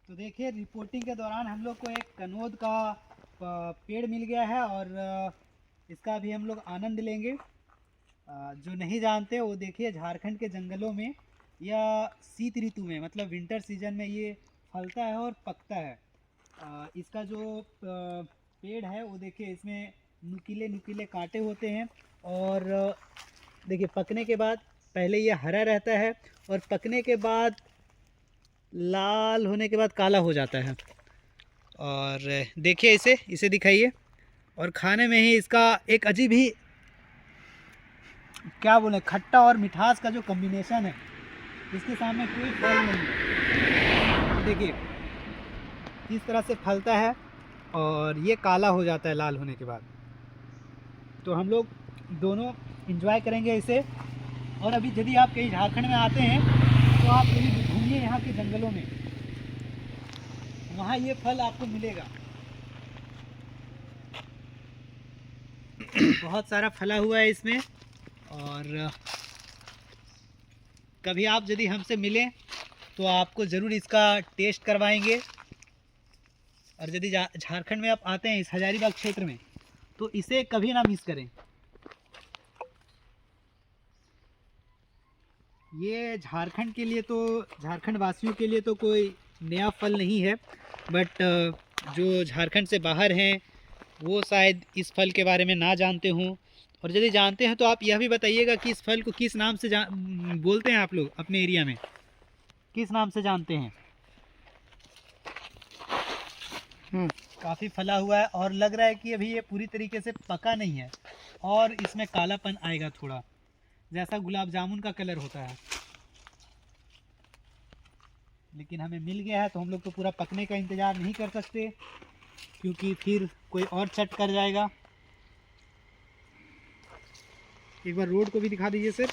तो देखिए रिपोर्टिंग के दौरान हम लोग को एक कनोद का पेड़ मिल गया है और इसका भी हम लोग आनंद लेंगे। जो नहीं जानते वो देखिए झारखंड के जंगलों में या शीत ऋतु में मतलब विंटर सीजन में ये फलता है और पकता है। इसका जो पेड़ है वो देखिए इसमें नुकीले नुकीले कांटे होते हैं और देखिए पकने के बाद पहले ये हरा रहता है और पकने के बाद लाल होने के बाद काला हो जाता है। और देखिए इसे दिखाइए और खाने में ही इसका एक अजीब ही क्या बोले खट्टा और मिठास का जो कॉम्बिनेशन है इसके सामने कोई फल नहीं है। देखिए इस तरह से फलता है और ये काला हो जाता है लाल होने के बाद। तो हम लोग दोनों एंजॉय करेंगे इसे। और अभी यदि आप कहीं झारखंड में आते हैं तो आप यदि घूमिए यहाँ के जंगलों में, वहाँ ये फल आपको मिलेगा। बहुत सारा फला हुआ है इसमें और कभी आप यदि हमसे मिलें तो आपको ज़रूर इसका टेस्ट करवाएंगे। और यदि झारखंड में आप आते हैं इस हजारीबाग क्षेत्र में तो इसे कभी ना मिस करें। ये झारखंड के लिए तो झारखंड वासियों के लिए तो कोई नया फल नहीं है, बट जो झारखंड से बाहर हैं वो शायद इस फल के बारे में ना जानते हों। और यदि जानते हैं तो आप यह भी बताइएगा कि इस फल को किस नाम से बोलते हैं आप लोग अपने एरिया में, किस नाम से जानते हैं। काफ़ी फला हुआ है और लग रहा है कि अभी ये पूरी तरीके से पका नहीं है और इसमें कालापन आएगा थोड़ा, जैसा गुलाब जामुन का कलर होता है। लेकिन हमें मिल गया है तो हम लोग तो पूरा पकने का इंतज़ार नहीं कर सकते क्योंकि फिर कोई और चट कर जाएगा। एक बार रोड को भी दिखा दीजिए सर।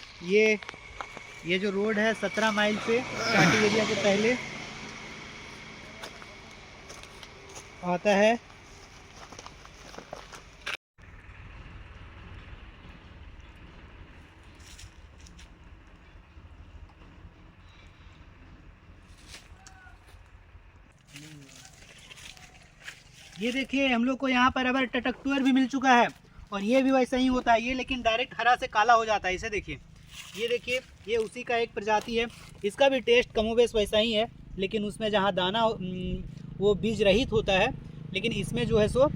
ये जो रोड है 17 माइल से काटी एरिया के पहले आता है। ये देखिए हम लोग को यहाँ पर अबर टटकटुअर भी मिल चुका है और ये भी वैसा ही होता है। ये लेकिन डायरेक्ट हरा से काला हो जाता है। इसे देखिए, ये देखिए ये उसी का एक प्रजाति है। इसका भी टेस्ट कमोबेश वैसा ही है, लेकिन उसमें जहाँ दाना वो बीज रहित होता है, लेकिन इसमें जो है सो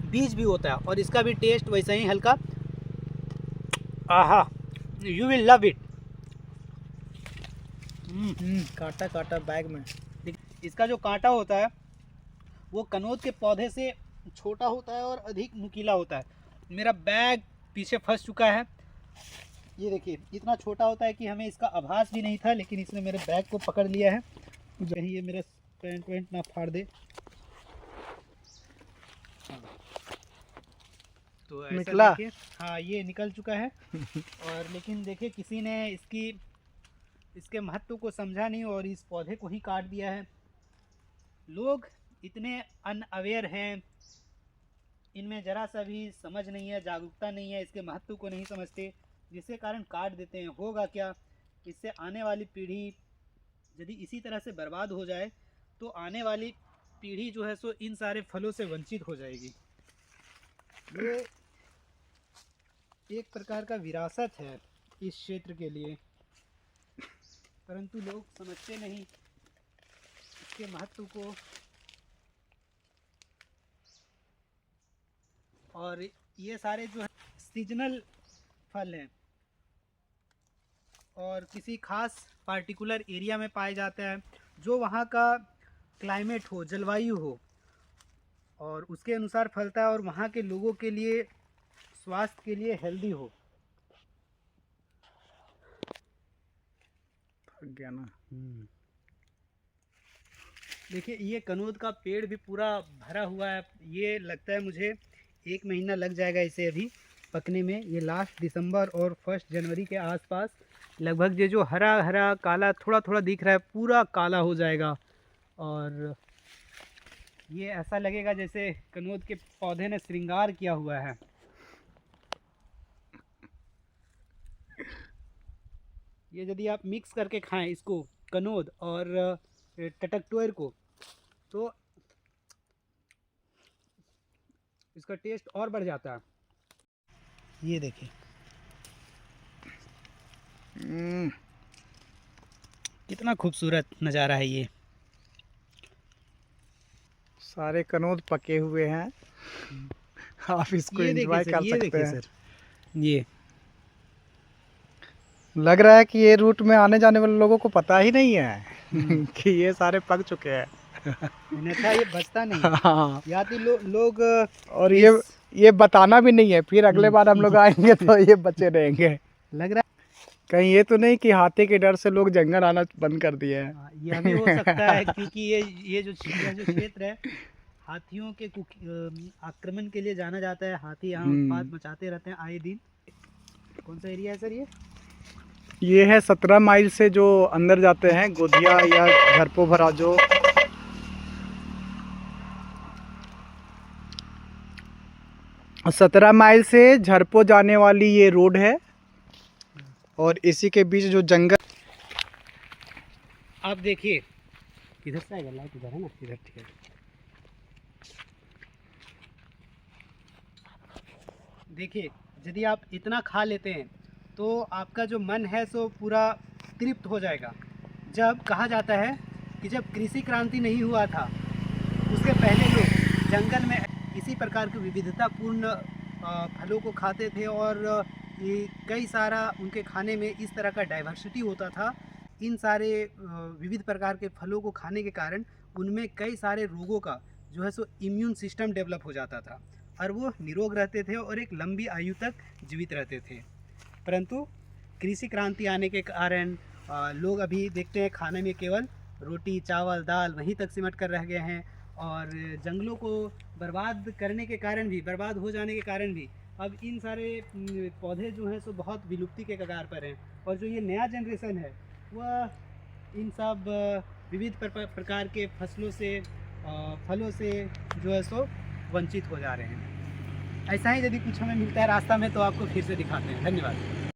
बीज भी होता है और इसका भी टेस्ट वैसा ही हल्का। आहा, यू विल लव इट। काटा काटा बैग में। इसका जो कांटा होता है वो कनोद के पौधे से छोटा होता है और अधिक नुकीला होता है। मेरा बैग पीछे फंस चुका है। ये देखिए इतना छोटा होता है कि हमें इसका आभास भी नहीं था, लेकिन इसने मेरे बैग को पकड़ लिया है। कहीं ये मेरा पैंट वैंट ना फाड़ दे। तो ऐसा निकला। देखिए, हाँ ये निकल चुका है। और लेकिन देखिए किसी ने इसके महत्व को समझा नहीं और इस पौधे को ही काट दिया है। लोग इतने अनअवेयर हैं, इनमें ज़रा सा भी समझ नहीं है, जागरूकता नहीं है, इसके महत्व को नहीं समझते, जिसके कारण काट देते हैं। होगा क्या, इससे आने वाली पीढ़ी यदि इसी तरह से बर्बाद हो जाए तो आने वाली पीढ़ी जो है सो इन सारे फलों से वंचित हो जाएगी। ये एक प्रकार का विरासत है इस क्षेत्र के लिए, परंतु लोग समझते नहीं इसके महत्व को। और ये सारे जो है सीजनल फल हैं और किसी खास पार्टिकुलर एरिया में पाया जाता है, जो वहाँ का क्लाइमेट हो, जलवायु हो और उसके अनुसार फलता है और वहाँ के लोगों के लिए स्वास्थ्य के लिए हेल्दी हो। थक गया ना। देखिए ये कनोद का पेड़ भी पूरा भरा हुआ है। ये लगता है मुझे 1 महीना लग जाएगा इसे अभी पकने में। ये लास्ट दिसंबर और 1 जनवरी के आसपास लगभग ये जो हरा हरा काला थोड़ा थोड़ा दिख रहा है पूरा काला हो जाएगा और ये ऐसा लगेगा जैसे कनोद के पौधे ने श्रृंगार किया हुआ है। ये यदि आप मिक्स करके खाएं इसको, कनोद और टटकटोयर को, तो इसका टेस्ट और बढ़ जाता है। ये देखिए कितना खूबसूरत नज़ारा है ये। सारे कनौद पके हुए हैं, आप इसको ये एंजॉय देखिए कर सर, ये सकते देखिए हैं। सर, ये लग रहा है कि ये रूट में आने जाने वाले लोगों को पता ही नहीं है कि ये सारे पक चुके हैं। अन्यथा ये बचता नहीं। हाँ, या तो लोग और ये बताना भी नहीं है, फिर अगले बार हम लोग आएंगे तो ये बचे रहेंगे। लग रहा कहीं ये तो नहीं कि हाथी के डर से लोग जंगल आना बंद कर दिए हैं। है यह भी हो सकता है, क्योंकि ये जो क्षेत्र है हाथियों के आक्रमण के लिए जाना जाता है। हाथी यहाँ उत्पात मचाते रहते हैं आए दिन। कौन सा एरिया है सर ये है 17 माइल से जो अंदर जाते हैं गोधिया या झरपो भरा, जो 17 माइल से झरपो जाने वाली ये रोड है, और इसी के बीच जो जंगल। आप देखिए किधर से आएगा लाइट, इधर है ना, इधर ठीक है। देखिए यदि आप इतना खा लेते हैं तो आपका जो मन है सो पूरा तृप्त हो जाएगा। जब कहा जाता है कि जब कृषि क्रांति नहीं हुआ था उसके पहले लोग जंगल में इसी प्रकार की विविधतापूर्ण फलों को खाते थे, और ये कई सारा उनके खाने में इस तरह का डाइवर्सिटी होता था। इन सारे विविध प्रकार के फलों को खाने के कारण उनमें कई सारे रोगों का जो है सो इम्यून सिस्टम डेवलप हो जाता था, और वो निरोग रहते थे और एक लंबी आयु तक जीवित रहते थे। परंतु कृषि क्रांति आने के कारण लोग अभी देखते हैं खाने में केवल रोटी चावल दाल वहीं तक सिमट कर रह गए हैं, और जंगलों को बर्बाद करने के कारण भी, बर्बाद हो जाने के कारण भी अब इन सारे पौधे जो हैं सो बहुत विलुप्ति के कगार पर हैं। और जो ये नया जनरेशन है वह इन सब विविध प्रकार के फसलों से फलों से जो है सो वंचित हो जा रहे हैं। ऐसा ही यदि कुछ हमें मिलता है रास्ता में तो आपको फिर से दिखाते हैं। धन्यवाद।